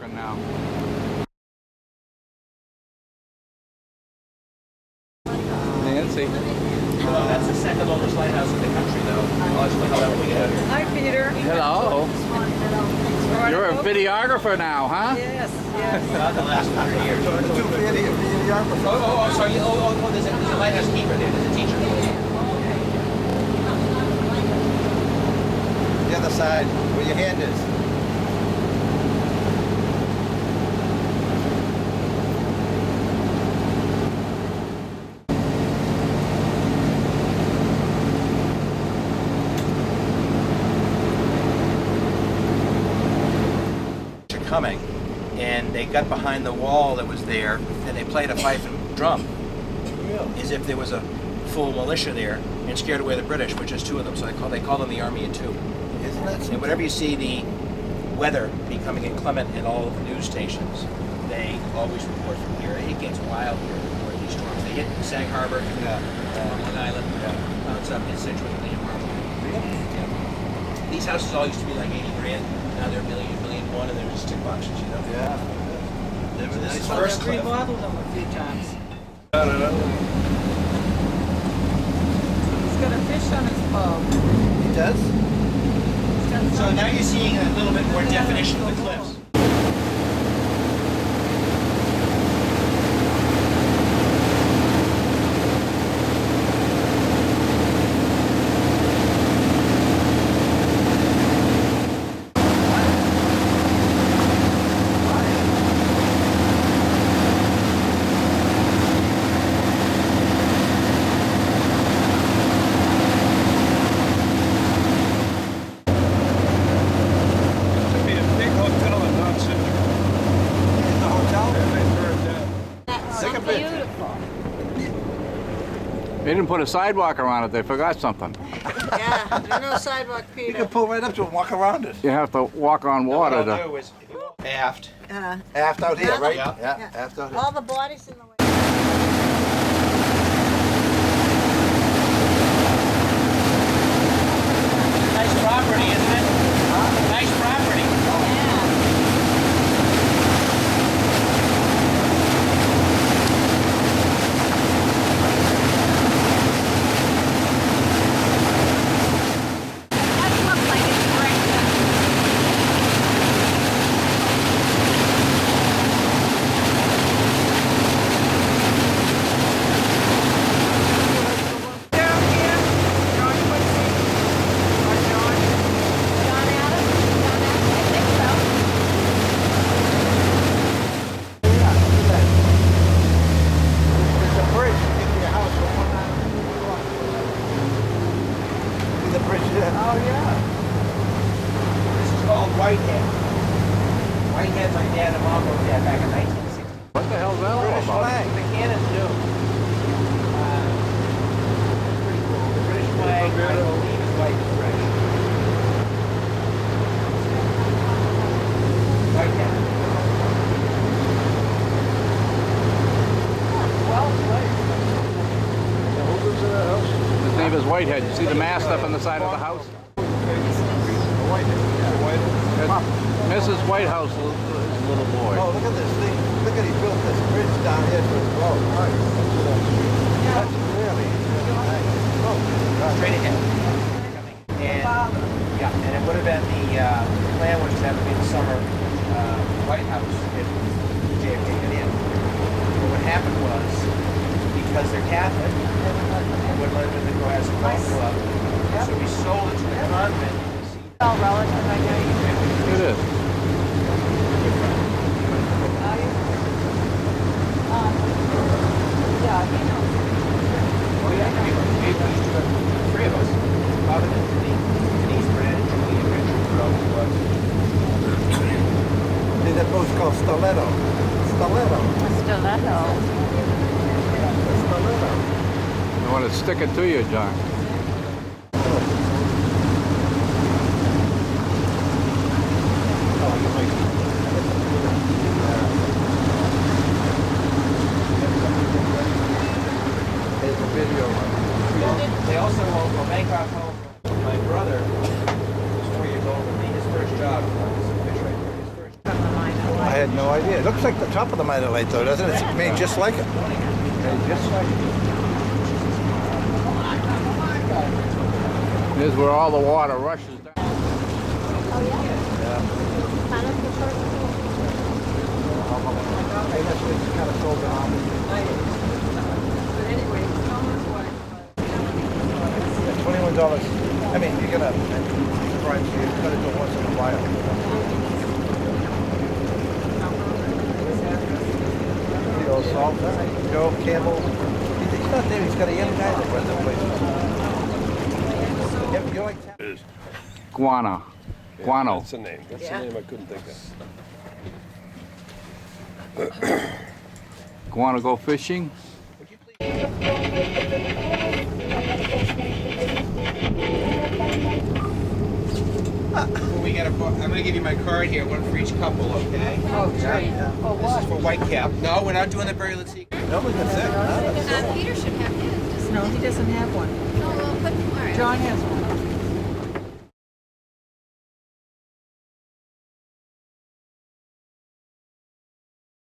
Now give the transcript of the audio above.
Now. Nancy. That's the second oldest lighthouse in the country, though. I'll explain how that will get out here. Hi, Peter. Hello. You're a videographer now, huh? Yes, Not the last 100 years. Videographer. Oh, sorry. There's a lighthouse keeper there. There's a teacher. The other side, where your hand is. Coming, and they got behind the wall that was there, and they played a fife and drum, as if there was a full militia there, and scared away the British, which is two of them. So they call them the Army of Two. Isn't that? And whenever you see the weather becoming inclement in all of the news stations, they always report from here. It gets wild here before these storms. They hit Sag Harbor, Long Island, bounce up in Situate, Indian Harbor. Yeah. These houses all used to be like 80 grand. Now they're $1 million, $1.1 million, and they're just stick boxes, you know? Yeah. This is I've first cliff. remodeled them a few times. He's got a fish on his boat. He does? He's got So now you're seeing a little bit more definition of the cliffs. They didn't put a sidewalk around it. They forgot something. Yeah, there's no sidewalk, You Peter. can pull right up to it and walk around it. You have to walk on water What I'll to. do is, if you look aft, Aft out here, right? Yeah. Yeah, aft out here. All the bodies in the way. nice property, isn't it? Nice property. Oh, yeah. This is called Whitehead. Whitehead, my dad and mom wrote that back in 1960. What the hell's that all British about? flag. The cannons do. Pretty cool. The British flag, I believe, is white and British. Whitehead. Well played. His name is Whitehead. You see the mast up on the side of the house? Mrs. Whitehouse, his little boy. Oh, look at this thing. Look at he built this bridge down here to his boat. Right. That's really nice. Oh, Straight ahead. And, yeah, and it would have been the plan was to have it be the summer White House if JFK got in. But what happened was, because they're Catholic, they wouldn't let them in the Cohasset Ma Club, so we sold it to the convent. All relative, I guess. It is. Yeah, he knows. Oh yeah, three of us. Providence, Denise, Brad, Julie, and Richard were all who was. see that boat's called Stiletto. Stiletto. Stiletto. Stiletto. I want to stick it to you, John. There's a video of it. They also own a Bangkok home. My brother was 4 years older than me. His first job was a fish right there. His first I had no idea. It looks like the top of the minor lake, though, doesn't it? It's made just like it. Made just like it. This is where all the water rushes down. Hey, that's what it's kind of sold on. $21. I mean, you're gonna do it once in a while. The old salt, Joe Campbell. He's not there. He's got a young guy that runs the place. You like Guano. Guano. That's the name. That's the name I couldn't think of. Guano go fishing? We got I'm going to give you my card here, one for each couple, okay? Oh, great. This is for Whitecap. No, we're not doing the Berry Let's See. No, that's it. Peter should have his. No, he doesn't have one. Oh, well, put, all right. John has one.